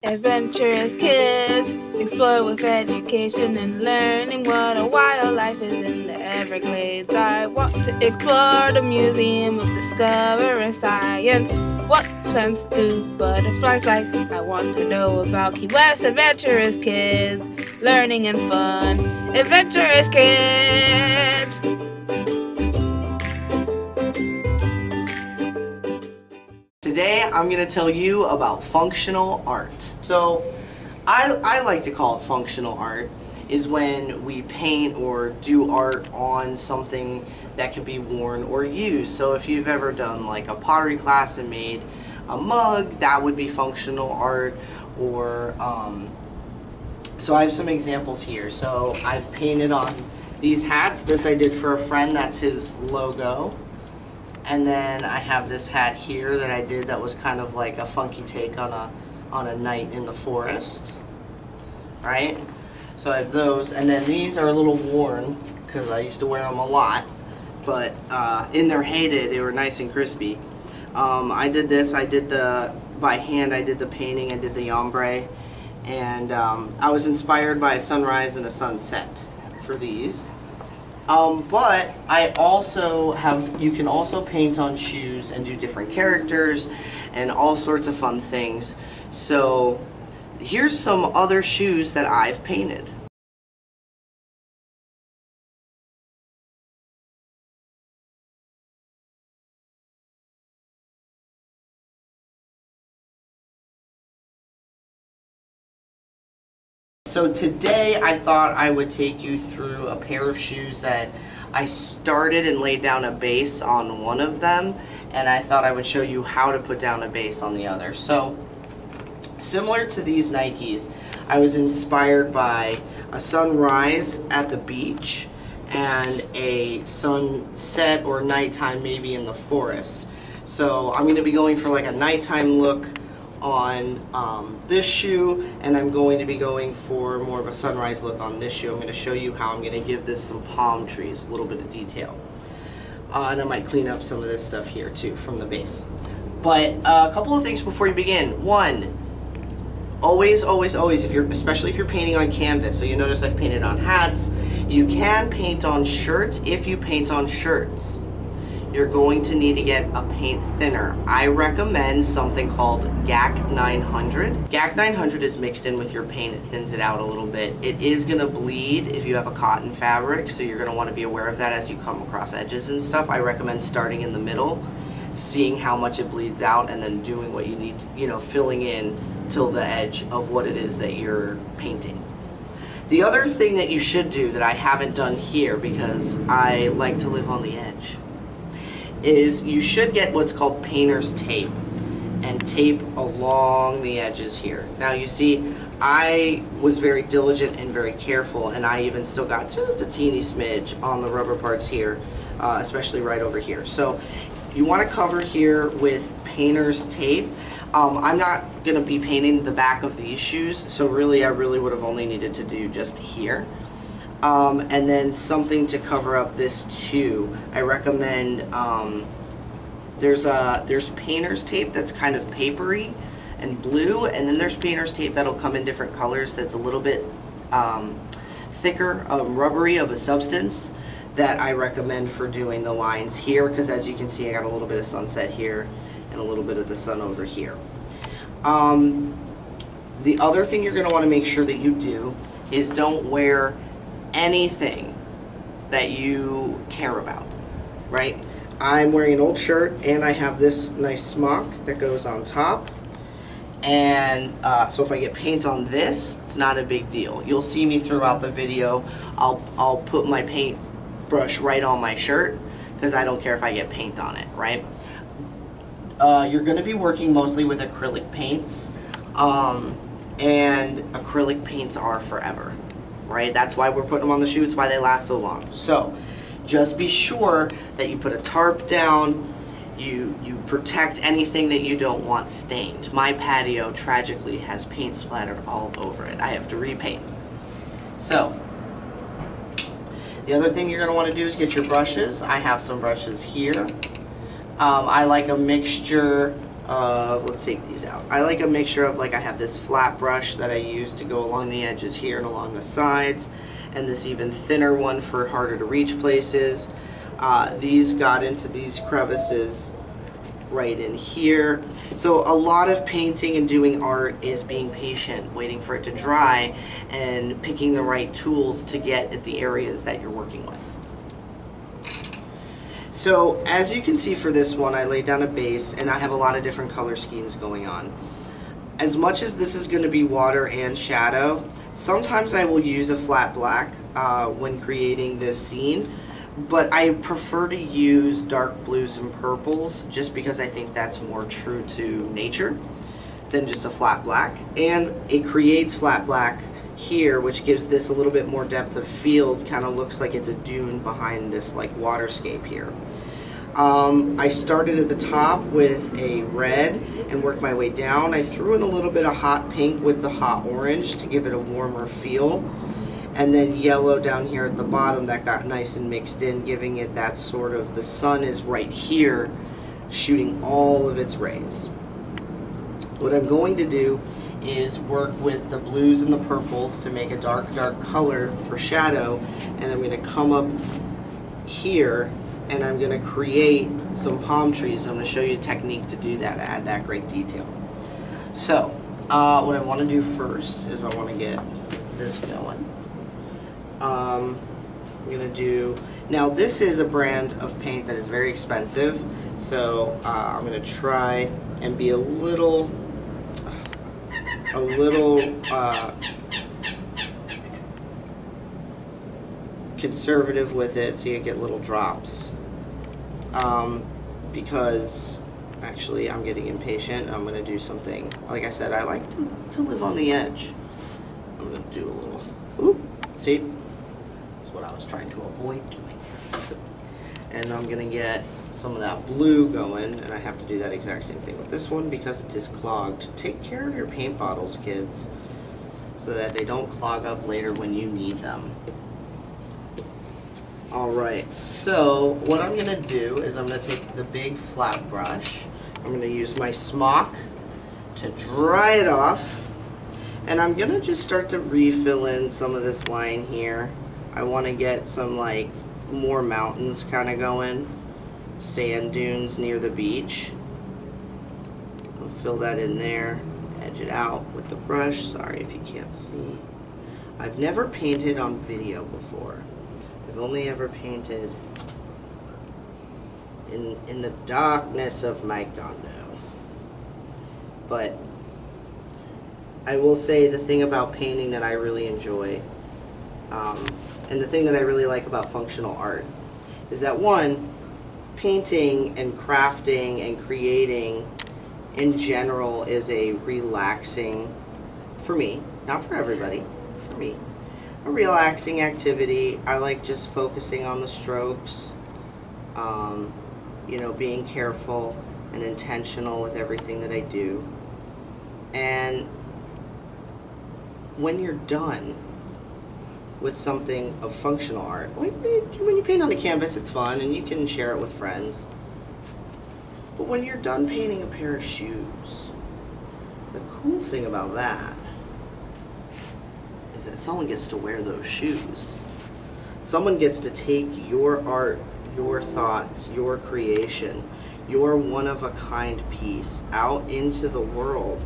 Adventurous kids, explore with education and learning what a wild life is in the Everglades. I want to explore the Museum of Discovering Science. What plants do butterflies like? I want to know about Key West Adventurous Kids, learning and fun. Adventurous Kids! Today I'm going to tell you about functional art. So I like to call it functional art is when we paint or do art on something that can be worn or used. So if you've ever done like a pottery class and made a mug, that would be functional art. Or so I have some examples here. So I've painted on these hats. This I did for a friend, that's his logo. And then I have this hat here that I did that was kind of like a funky take on a night in the forest, right? So I have those, and then these are a little worn because I used to wear them a lot, but in their heyday they were nice and crispy. I did this, by hand I did the painting, I did the ombre, and I was inspired by a sunrise and a sunset for these. But I also you can also paint on shoes and do different characters and all sorts of fun things. So here's some other shoes that I've painted. So today I thought I would take you through a pair of shoes that I started and laid down a base on one of them, and I thought I would show you how to put down a base on the other. So similar to these Nikes, I was inspired by a sunrise at the beach and a sunset or nighttime maybe in the forest. So I'm going to be going for like a nighttime look on this shoe, and I'm going to be going for more of a sunrise look on this shoe. I'm going to show you how I'm going to give this some palm trees, a little bit of detail. And I might clean up some of this stuff here too from the base. But a couple of things before you begin. One, always, especially if you're painting on canvas, so you notice I've painted on hats, you can paint on shirts. If you paint on shirts, you're going to need to get a paint thinner. I recommend something called GAC 900. GAC 900 is mixed in with your paint. It thins it out a little bit. It is going to bleed if you have a cotton fabric, so you're going to want to be aware of that as you come across edges and stuff. I recommend starting in the middle, seeing how much it bleeds out, and then doing what you need, filling in till the edge of what it is that you're painting. The other thing that you should do that I haven't done here because I like to live on the edge is you should get what's called painter's tape and tape along the edges here. Now you see I was very diligent and very careful, and I even still got just a teeny smidge on the rubber parts here, especially right over here. So you want to cover here with painter's tape. I'm not going to be painting the back of these shoes, so I really would have only needed to do just here. And then something to cover up this too. I recommend there's painter's tape that's kind of papery and blue, and then there's painter's tape that'll come in different colors that's a little bit thicker, rubbery of a substance, that I recommend for doing the lines here, because as you can see I got a little bit of sunset here and a little bit of the sun over here. The other thing you're going to want to make sure that you do is don't wear anything that you care about, right? I'm wearing an old shirt and I have this nice smock that goes on top, and so if I get paint on this, it's not a big deal. You'll see me throughout the video, I'll put my paint brush right on my shirt because I don't care if I get paint on it, right? You're going to be working mostly with acrylic paints, and acrylic paints are forever, right? That's why we're putting them on the shoe. It's why they last so long. So just be sure that you put a tarp down, you protect anything that you don't want stained. My patio tragically has paint splattered all over it. I have to repaint. So the other thing you're going to want to do is get your brushes. I have some brushes here. I like a mixture let's take these out. I like a mixture of, like, I have this flat brush that I use to go along the edges here and along the sides, and this even thinner one for harder to reach places. These got into these crevices right in here. So a lot of painting and doing art is being patient, waiting for it to dry, and picking the right tools to get at the areas that you're working with. So as you can see for this one, I laid down a base and I have a lot of different color schemes going on. As much as this is going to be water and shadow, sometimes I will use a flat black when creating this scene, but I prefer to use dark blues and purples just because I think that's more true to nature than just a flat black. And it creates flat black here, which gives this a little bit more depth of field. Kind of looks like it's a dune behind this like waterscape here. I started at the top with a red and worked my way down. I threw in a little bit of hot pink with the hot orange to give it a warmer feel. And then yellow down here at the bottom that got nice and mixed in, giving it that sort of, the sun is right here shooting all of its rays. What I'm going to do is work with the blues and the purples to make a dark color for shadow, and I'm going to come up here and I'm going to create some palm trees. I'm going to show you a technique to do that, add that great detail. So what I want to do first is I want to get this going. I'm going to do, now this is a brand of paint that is very expensive, so I'm going to try and be a little conservative with it so you get little drops, because actually I'm getting impatient. I'm going to do something, like I said, I like to live on the edge. I'm going to do a little, ooh, see? What I was trying to avoid doing. And I'm going to get some of that blue going, and I have to do that exact same thing with this one because it is clogged. Take care of your paint bottles, kids, so that they don't clog up later when you need them. Alright, so what I'm going to do is I'm going to take the big flat brush, I'm going to use my smock to dry it off, and I'm going to just start to refill in some of this line here. I want to get some like more mountains kind of going, sand dunes near the beach. I'll fill that in there, edge it out with the brush. Sorry if you can't see. I've never painted on video before. I've only ever painted in the darkness of my condo. But I will say the thing about painting that I really enjoy, and the thing that I really like about functional art is that, one, painting and crafting and creating in general is a relaxing, for me, not for everybody, for me, a relaxing activity. I like just focusing on the strokes, you know, being careful and intentional with everything that I do. And when you're done with something of functional art, when you paint on a canvas, it's fun and you can share it with friends. But when you're done painting a pair of shoes, the cool thing about that is that someone gets to wear those shoes. Someone gets to take your art, your thoughts, your creation, your one-of-a-kind piece out into the world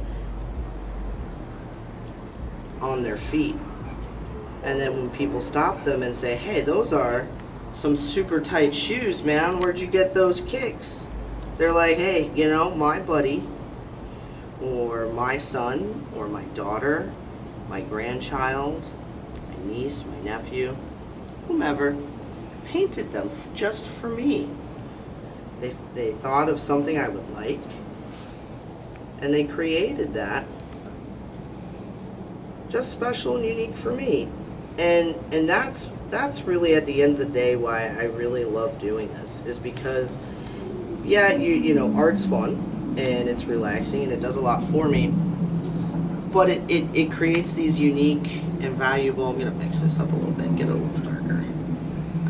on their feet. And then when people stop them and say, hey, those are some super tight shoes, man, where'd you get those kicks? They're like, hey, you know, my buddy, or my son, or my daughter, my grandchild, my niece, my nephew, whomever, painted them just for me. They thought of something I would like, and they created that just special and unique for me. And that's really at the end of the day why I really love doing this, is because, yeah, you know, art's fun and it's relaxing and it does a lot for me, but it creates these unique and valuable, I'm gonna mix this up a little bit, get it a little darker,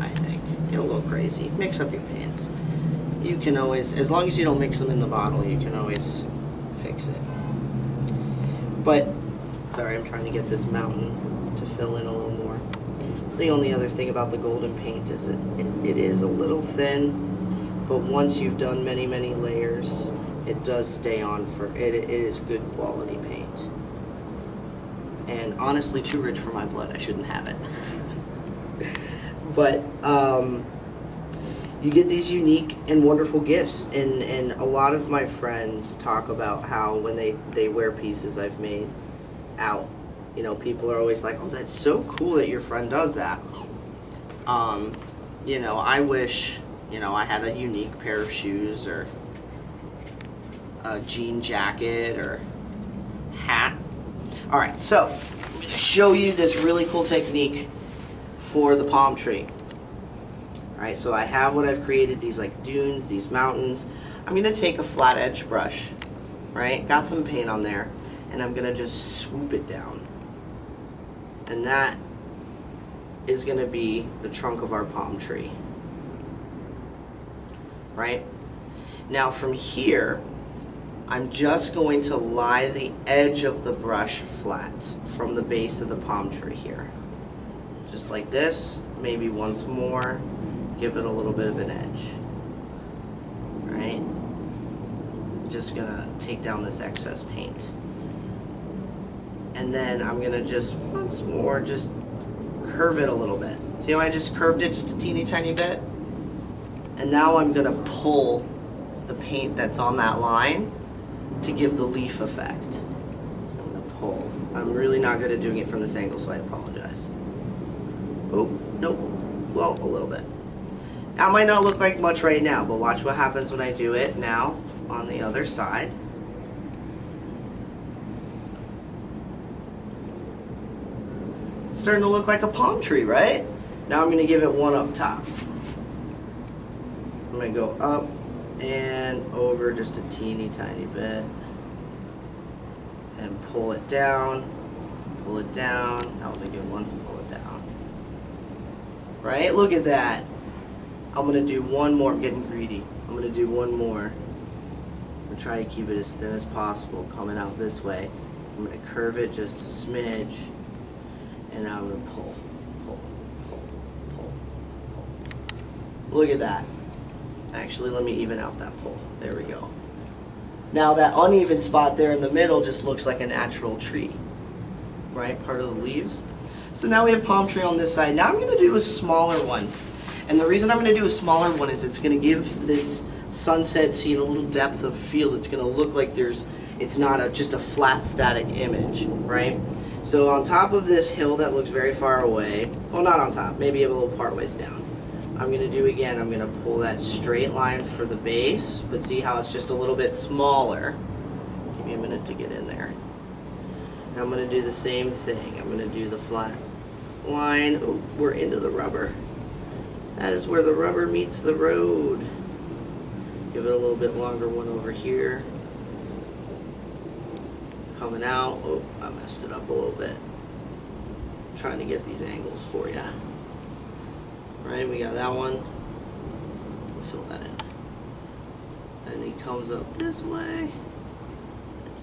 I think, get a little crazy, mix up your paints. you can always, as long as you don't mix them in the bottle, you can always fix it. But, sorry, I'm trying to get this mountain to fill in a little more. It's the only other thing about the golden paint is it is a little thin, but once you've done many, many layers, it does stay on for, it is good quality paint. And honestly, too rich for my blood. I shouldn't have it. But, you get these unique and wonderful gifts, and a lot of my friends talk about how when they wear pieces I've made out, you know, people are always like, oh, that's so cool that your friend does that. You know, I wish, you know, I had a unique pair of shoes or a jean jacket or hat. All right, so I'm going to show you this really cool technique for the palm tree. Alright, so I have what I've created, these like dunes, these mountains. I'm going to take a flat edge brush, right? Got some paint on there, and I'm going to just swoop it down. And that is going to be the trunk of our palm tree. Right? Now from here, I'm just going to lie the edge of the brush flat from the base of the palm tree here. Just like this, maybe once more. Give it a little bit of an edge, right? Just gonna take down this excess paint. And then I'm gonna just, once more, just curve it a little bit. See how I just curved it just a teeny tiny bit? And now I'm gonna pull the paint that's on that line to give the leaf effect. I'm gonna pull. I'm really not good at doing it from this angle, so I apologize. Oh, nope, well, a little bit. Now, it might not look like much right now, but watch what happens when I do it now on the other side. It's starting to look like a palm tree, right? Now I'm going to give it one up top. I'm going to go up and over just a teeny tiny bit. And pull it down. Pull it down. That was a good one. Pull it down. Right? Look at that. I'm going to do one more. I'm getting greedy. I'm going to do one more. I'm going to try to keep it as thin as possible coming out this way. I'm going to curve it just a smidge. And now I'm going to pull, pull, pull, pull, pull. Look at that. Actually, let me even out that pull. There we go. Now that uneven spot there in the middle just looks like a natural tree. Right? Part of the leaves. So now we have palm tree on this side. Now I'm going to do a smaller one. And the reason I'm going to do a smaller one is it's going to give this sunset scene a little depth of field. It's going to look like it's not just a flat static image, right? So on top of this hill that looks very far away, well, not on top, maybe a little part ways down, I'm going to do again, I'm going to pull that straight line for the base, but see how it's just a little bit smaller. Give me a minute to get in there. And I'm going to do the same thing. I'm going to do the flat line. Oh, we're into the rubber. That is where the rubber meets the road. Give it a little bit longer one over here. Coming out. Oh, I messed it up a little bit. I'm trying to get these angles for you. Right, we got that one. Fill that in. And he comes up this way.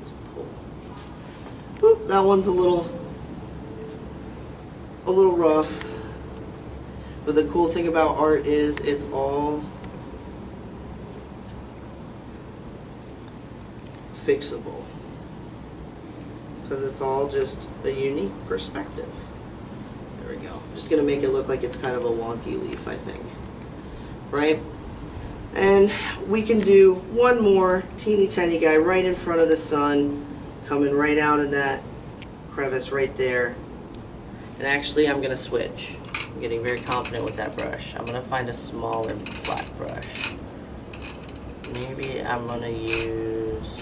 Just pull. Oop, that one's a little rough. But the cool thing about art is it's all fixable. Because it's all just a unique perspective. There we go. I'm just going to make it look like it's kind of a wonky leaf, I think. Right? And we can do one more teeny tiny guy right in front of the sun, coming right out of that crevice right there. And actually, I'm going to switch. I'm getting very confident with that brush. I'm going to find a smaller flat brush. Maybe I'm going to use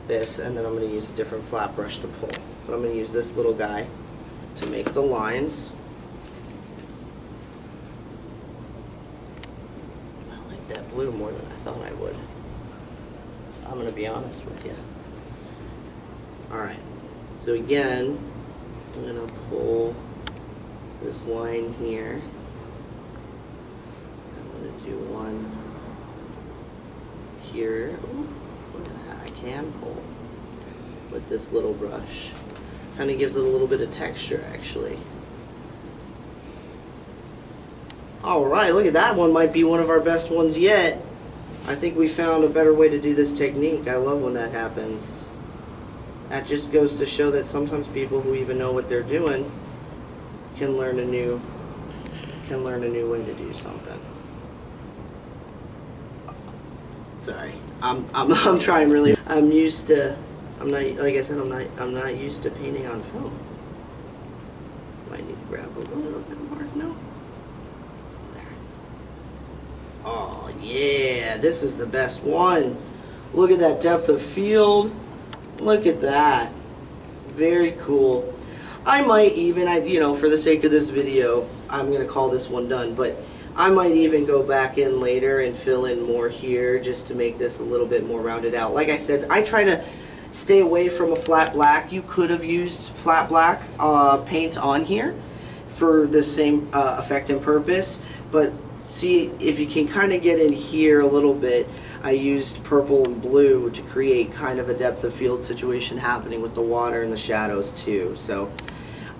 this, and then I'm going to use a different flat brush to pull. But I'm going to use this little guy to make the lines. I like that blue more than I thought I would. I'm going to be honest with you. Alright, so again, I'm going to pull this line here. here. Ooh, look at that, I can pull with this little brush. Kind of gives it a little bit of texture, actually. Alright, look at that one. Might be one of our best ones yet. I think we found a better way to do this technique. I love when that happens. That just goes to show that sometimes people who even know what they're doing can learn a new way to do something. Sorry, I'm trying really. I'm used to. I'm not, like I said, I'm not used to painting on film. Might need to grab a little bit more. No. It's there. Oh yeah, this is the best one. Look at that depth of field. Look at that. Very cool. I might even, you know, for the sake of this video, I'm going to call this one done, but I might even go back in later and fill in more here just to make this a little bit more rounded out. Like I said, I try to stay away from a flat black. You could have used flat black paint on here for the same effect and purpose, but see if you can kind of get in here a little bit. I used purple and blue to create kind of a depth of field situation happening with the water and the shadows too. So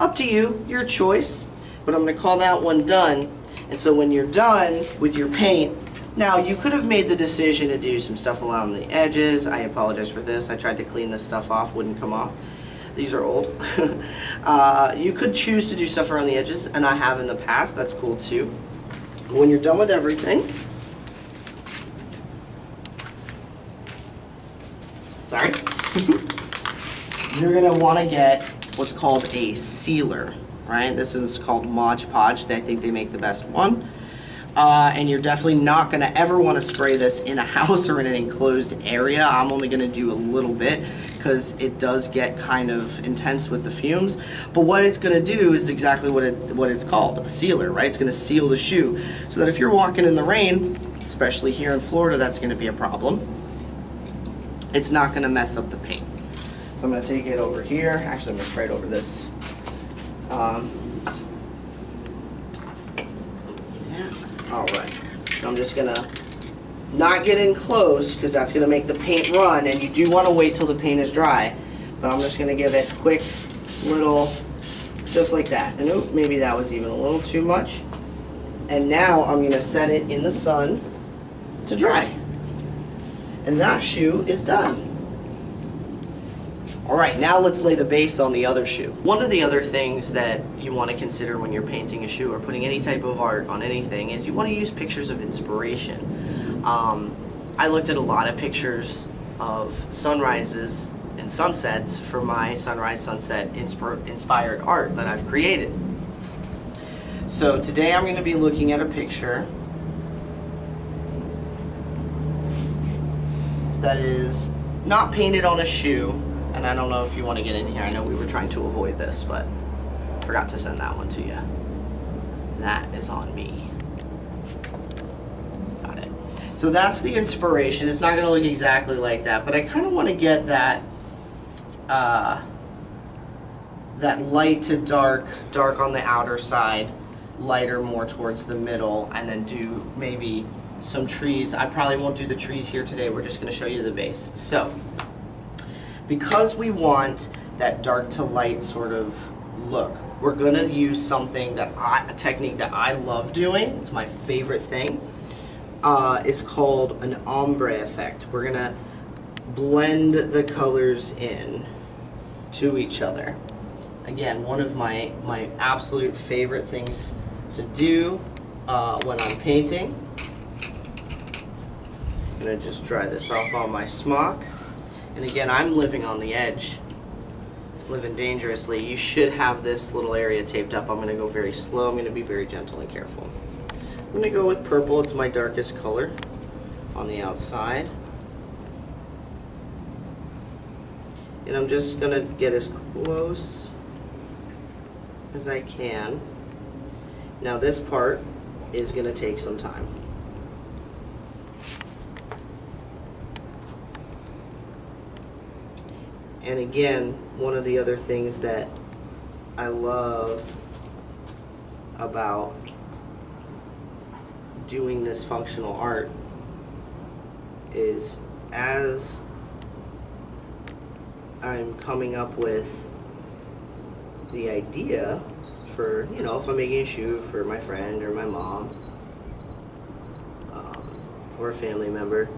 up to you, your choice, but I'm going to call that one done. And so when you're done with your paint, now you could have made the decision to do some stuff along the edges. I apologize for this. I tried to clean this stuff off, wouldn't come off. These are old. You could choose to do stuff around the edges, and I have in the past. That's cool too. When you're done with everything, sorry, you're going to want to get what's called a sealer, right? This is called Mod Podge. I think they make the best one. And you're definitely not going to ever want to spray this in a house or in an enclosed area. I'm only going to do a little bit because it does get kind of intense with the fumes. But what it's going to do is exactly what it's called, a sealer, right? It's going to seal the shoe so that if you're walking in the rain, especially here in Florida, that's going to be a problem. It's not going to mess up the paint. So I'm going to take it over here. Actually, I'm going to spray it over this. Alright, so I'm just going to not get in close because that's going to make the paint run, and you do want to wait till the paint is dry, but I'm just going to give it a quick little, just like that. And oops, maybe that was even a little too much. And now I'm going to set it in the sun to dry. And that shoe is done. Alright, now let's lay the base on the other shoe. One of the other things that you want to consider when you're painting a shoe or putting any type of art on anything is you want to use pictures of inspiration. I looked at a lot of pictures of sunrises and sunsets for my sunrise sunset inspired art that I've created. So today I'm going to be looking at a picture that is not painted on a shoe. And I don't know if you want to get in here. I know we were trying to avoid this, but forgot to send that one to you. That is on me. Got it. So that's the inspiration. It's not going to look exactly like that, but I kind of want to get that that light to dark on the outer side, lighter more towards the middle, and then do maybe some trees. I probably won't do the trees here today. We're just going to show you the base. So because we want that dark to light sort of look, we're going to use something that a technique that I love doing. It's my favorite thing. It's called an ombre effect. We're going to blend the colors in to each other. Again, one of my absolute favorite things to do when I'm painting. I'm going to just dry this off on my smock. And again, I'm living on the edge, living dangerously. You should have this little area taped up. I'm going to go very slow. I'm going to be very gentle and careful. I'm going to go with purple. It's my darkest color on the outside. And I'm just going to get as close as I can. Now this part is going to take some time. And again, one of the other things that I love about doing this functional art is as I'm coming up with the idea for, you know, if I'm making a shoe for my friend or my mom, or a family member,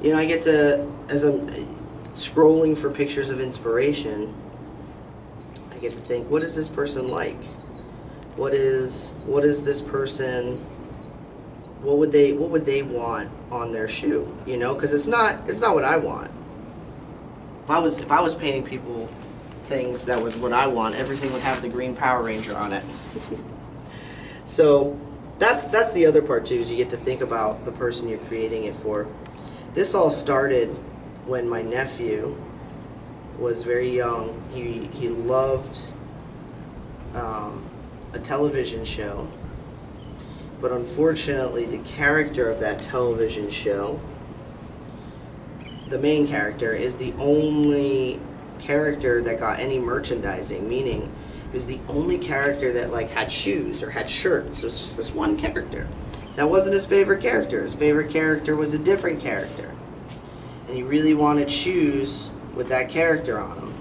you know, I get to, as I'm scrolling for pictures of inspiration, I get to think, what is this person like? What is this person, what would they want on their shoe? You know, because it's not what I want. If I was painting people things that was what I want, everything would have the green Power Ranger on it. So that's the other part too, is you get to think about the person you're creating it for. This all started when my nephew was very young. He loved a television show, but unfortunately the character of that television show, the main character, is the only character that got any merchandising, meaning it was the only character that like had shoes or had shirts. It was just this one character. That wasn't his favorite character. His favorite character was a different character. And he really wanted shoes with that character on them.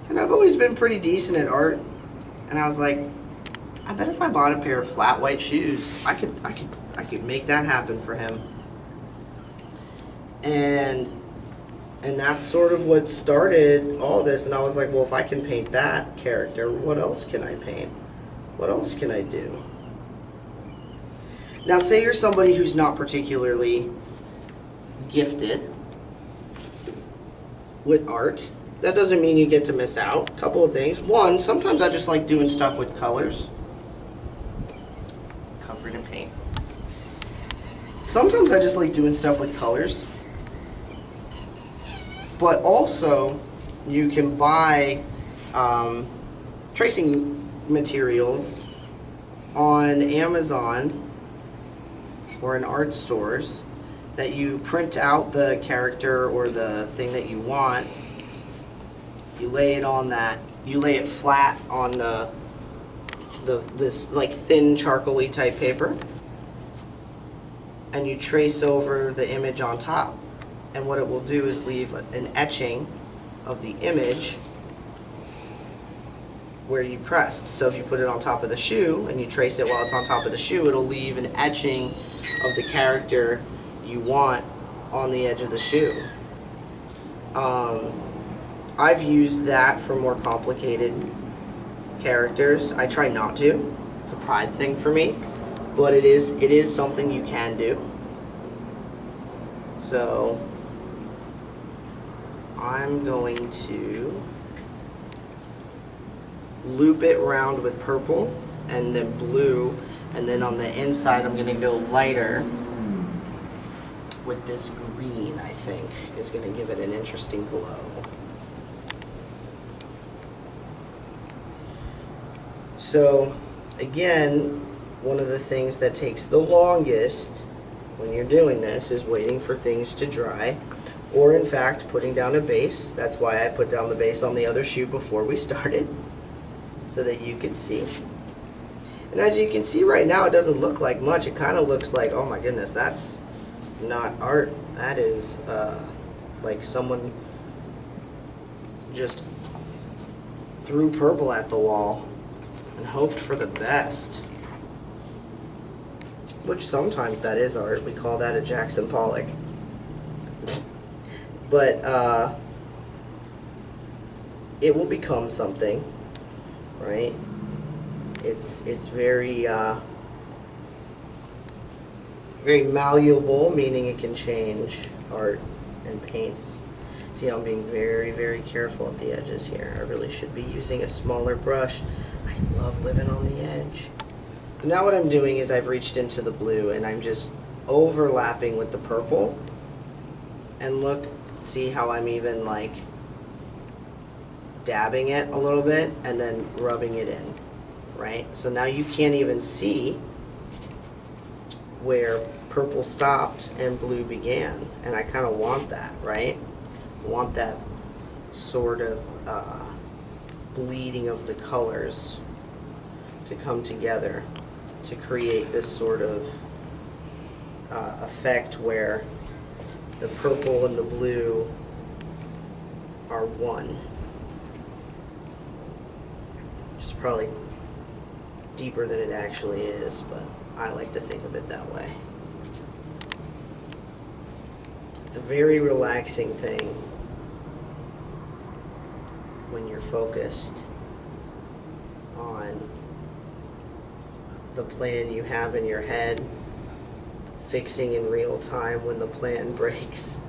And I've always been pretty decent at art. And I was like, I bet if I bought a pair of flat white shoes, I could make that happen for him. And that's sort of what started all this. And I was like, well, if I can paint that character, what else can I paint? What else can I do? Now, say you're somebody who's not particularly gifted with art. That doesn't mean you get to miss out. A couple of things. One, sometimes I just like doing stuff with colors. Covered in paint. Sometimes I just like doing stuff with colors. But also, you can buy tracing materials on Amazon or in art stores that you print out the character or the thing that you want. You lay it on that. You lay it flat on this like thin charcoaly type paper, and you trace over the image on top. And what it will do is leave an etching of the image where you pressed. So if you put it on top of the shoe and you trace it while it's on top of the shoe, it'll leave an etching of the character you want on the edge of the shoe. I've used that for more complicated characters. I try not to. It's a pride thing for me, but it is something you can do. So I'm going to loop it round with purple and then blue, and then on the inside I'm going to go lighter with this green. I think is going to give it an interesting glow. So again, one of the things that takes the longest when you're doing this is waiting for things to dry, or in fact putting down a base. That's why I put down the base on the other shoe before we started, so that you could see. And as you can see right now, it doesn't look like much. It kind of looks like, oh my goodness, that's not art. That is like someone just threw purple at the wall and hoped for the best. Which sometimes that is art. We call that a Jackson Pollock. But it will become something, right? It's very very malleable, meaning it can change, art and paints. See how I'm being very, very careful at the edges here. I really should be using a smaller brush. I love living on the edge. Now what I'm doing is I've reached into the blue and I'm just overlapping with the purple. And look, see how I'm even like dabbing it a little bit and then rubbing it in, right? So now you can't even see where purple stopped and blue began. And I kind of want that, right? I want that sort of bleeding of the colors to come together to create this sort of effect where the purple and the blue are one. Which is probably deeper than it actually is, but I like to think of it that way. It's a very relaxing thing when you're focused on the plan you have in your head, fixing in real time when the plan breaks.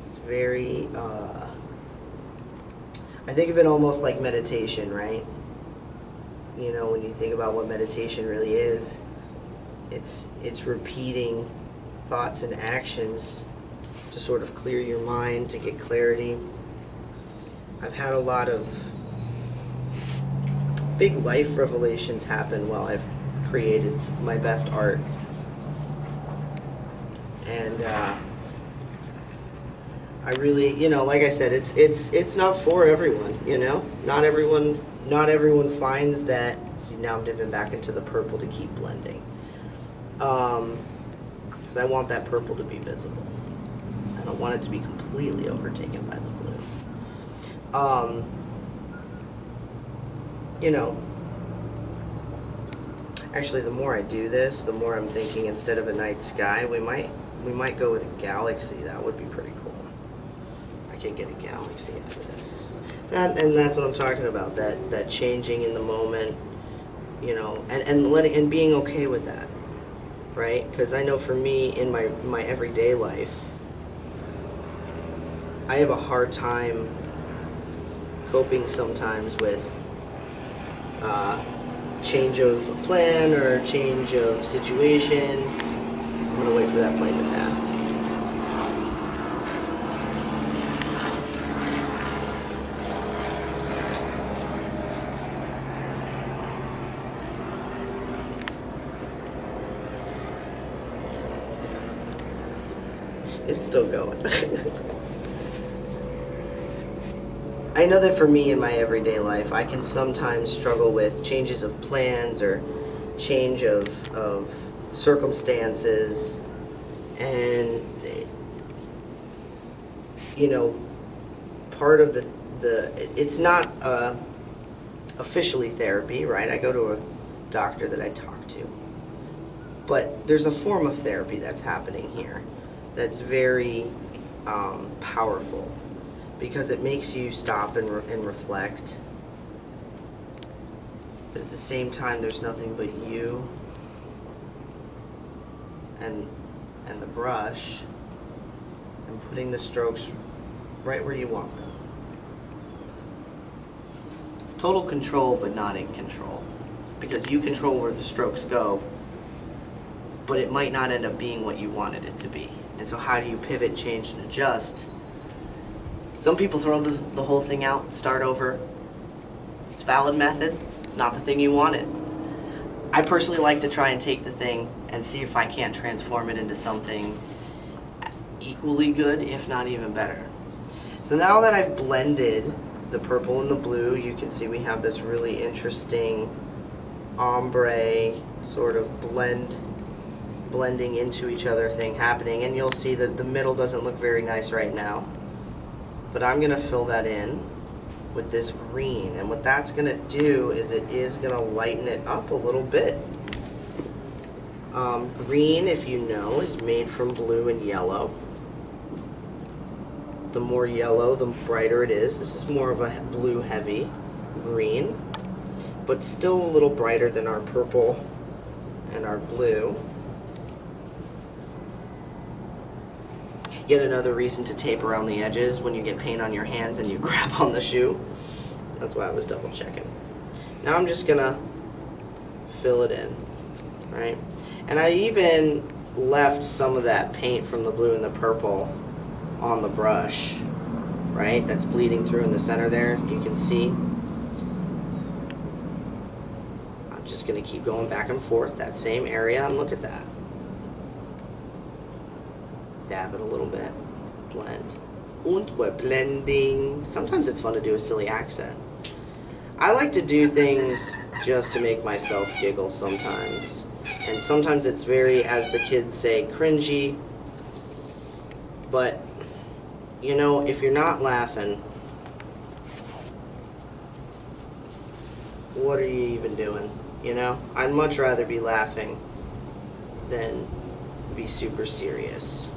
It's very, I think of it almost like meditation, right? You know, when you think about what meditation really is, it's repeating thoughts and actions to sort of clear your mind, to get clarity. I've had a lot of big life revelations happen while I've created my best art. And I really, you know, like I said, it's not for everyone, you know? Not everyone finds that. See, now I'm dipping back into the purple to keep blending. Because I want that purple to be visible. I don't want it to be completely overtaken by the blue. You know, actually, the more I do this, the more I'm thinking instead of a night sky, we might go with a galaxy. That would be pretty cool. I could get a galaxy out of this. And that's what I'm talking about. That changing in the moment, you know, and being okay with that, right? Because I know for me in my everyday life, I have a hard time coping sometimes with change of plan or change of situation. I'm gonna wait for that plane to pass. It's still going. I know that for me in my everyday life, I can sometimes struggle with changes of plans or change of circumstances, and you know, part of the it's not officially therapy, right? I go to a doctor that I talk to, but there's a form of therapy that's happening here that's very powerful, because it makes you stop and reflect, but at the same time there's nothing but you and the brush, and putting the strokes right where you want them. Total control, but not in control, because you control where the strokes go, but it might not end up being what you wanted it to be. And so how do you pivot, change, and adjust? Some people throw the whole thing out and start over. It's a valid method. It's not the thing you wanted. I personally like to try and take the thing and see if I can't transform it into something equally good, if not even better. So now that I've blended the purple and the blue, you can see we have this really interesting ombre sort of blending into each other thing happening, and you'll see that the middle doesn't look very nice right now. But I'm going to fill that in with this green, and what that's going to do is it is going to lighten it up a little bit. Green, if you know, is made from blue and yellow. The more yellow, the brighter it is. This is more of a blue heavy green, but still a little brighter than our purple and our blue. Yet another reason to tape around the edges when you get paint on your hands and you grab on the shoe. That's why I was double checking. Now I'm just gonna fill it in, right? And I even left some of that paint from the blue and the purple on the brush, right? That's bleeding through in the center there, you can see. I'm just gonna keep going back and forth, that same area, and look at that. Dab it a little bit, blend. Und we're blending. Sometimes it's fun to do a silly accent. I like to do things just to make myself giggle sometimes. And sometimes it's very, as the kids say, cringy. But, you know, if you're not laughing, what are you even doing? You know? I'd much rather be laughing than be super serious.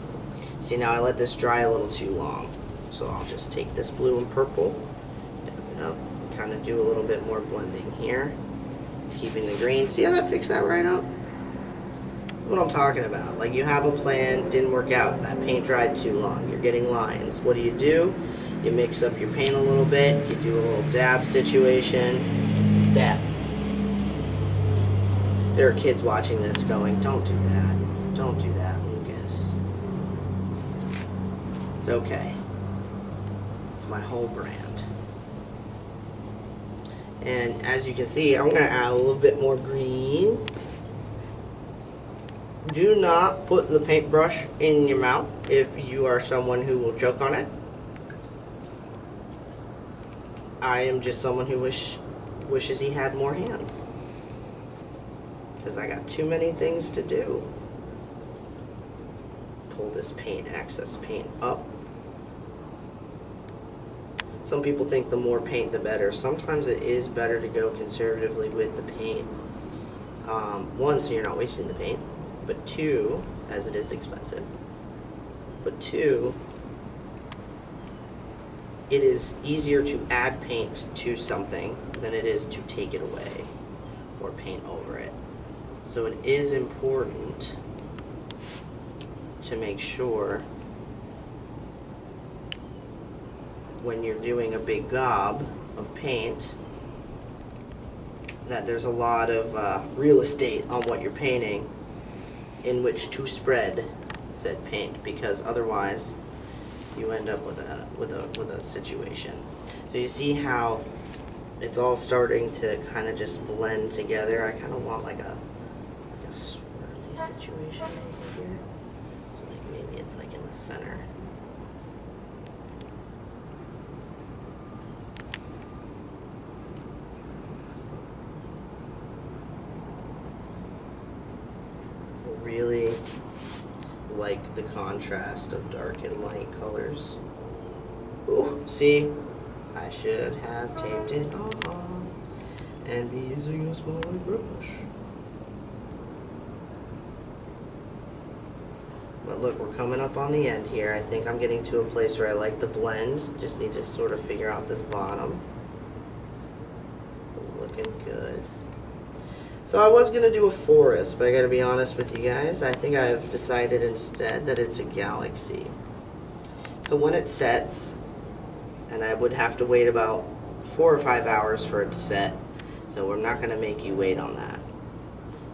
See, now I let this dry a little too long. So I'll just take this blue and purple, dip it up, kind of do a little bit more blending here. Keeping the green. See how that fixed that right up? That's what I'm talking about. Like, you have a plan, didn't work out. That paint dried too long. You're getting lines. What do? You mix up your paint a little bit. You do a little dab situation. Dab. There are kids watching this going, don't do that. Don't do that, Lucas. It's okay. It's my whole brand. And as you can see, I'm going to add a little bit more green. Do not put the paintbrush in your mouth if you are someone who will choke on it. I am just someone who wishes he had more hands, because I got too many things to do. Pull this excess paint up. Some people think the more paint the better. Sometimes it is better to go conservatively with the paint. One, so you're not wasting the paint, but two, as it is expensive. But two, it is easier to add paint to something than it is to take it away or paint over it. So it is important to make sure when you're doing a big gob of paint that there's a lot of real estate on what you're painting in which to spread said paint, because otherwise you end up with a situation. So you see how it's all starting to kind of just blend together. I kind of want like a swirly situation over here. So like maybe it's like in the center. Really like the contrast of dark and light colors. Ooh, see? I should have taped it on and be using a smaller brush. But look, we're coming up on the end here. I think I'm getting to a place where I like the blend. Just need to sort of figure out this bottom. It's looking good. So I was going to do a forest, but I got to be honest with you guys. I think I've decided instead that it's a galaxy. So when it sets, and I would have to wait about 4 or 5 hours for it to set, so we're not going to make you wait on that.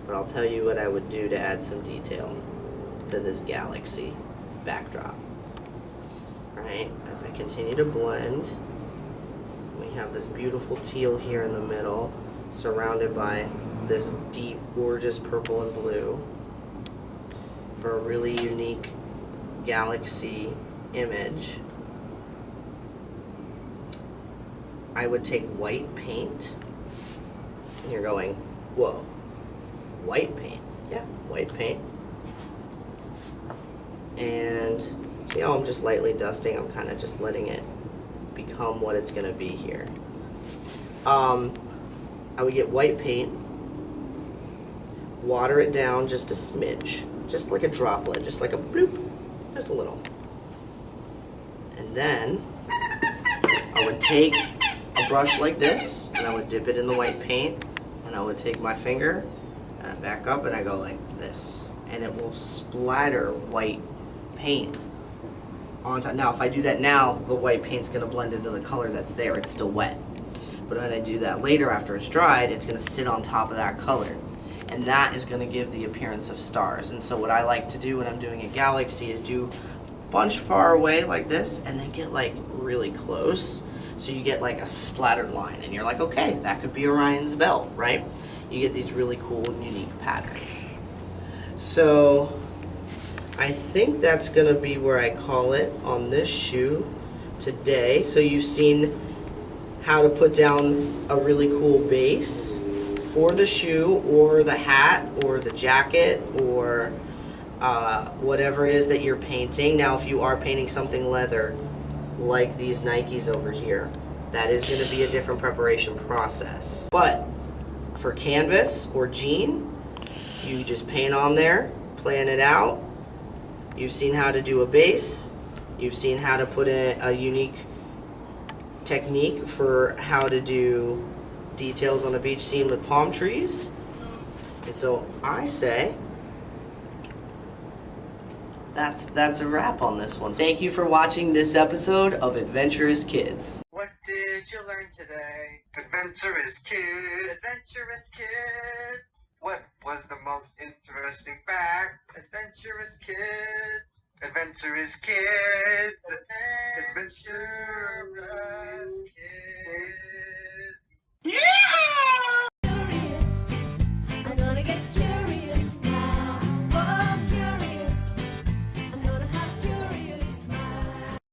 But I'll tell you what I would do to add some detail to this galaxy backdrop. Alright, as I continue to blend, we have this beautiful teal here in the middle, surrounded by this deep, gorgeous purple and blue for a really unique galaxy image. I would take white paint, and you're going, whoa, white paint? Yeah, white paint. And see how I'm just lightly dusting? I'm kind of just letting it become what it's going to be here. I would get white paint, water it down just a smidge, just like a droplet, just like a bloop, just a little. And then I would take a brush like this, and I would dip it in the white paint, and I would take my finger, and I back up, and I go like this, and it will splatter white paint on top. Now, if I do that now, the white paint's going to blend into the color that's there. It's still wet. But when I do that later after it's dried, it's going to sit on top of that color. And that is going to give the appearance of stars. And so what I like to do when I'm doing a galaxy is do a bunch far away like this, and then get like really close. So you get like a splattered line. And you're like, okay, that could be Orion's belt, right? You get these really cool and unique patterns. So I think that's going to be where I call it on this shoe today. So you've seen how to put down a really cool base for the shoe or the hat or the jacket or whatever it is that you're painting. Now, if you are painting something leather, like these Nikes over here, that is going to be a different preparation process. But for canvas or jean, you just paint on there, plan it out. You've seen how to do a base. You've seen how to put in a unique technique for how to do details on a beach scene with palm trees. And so I say that's a wrap on this one. Thank you for watching this episode of Adventurous Kids. What did you learn today? Adventurous Kids. Adventurous Kids. What was the most interesting fact? Adventurous Kids. Adventurous Kids. Adventurous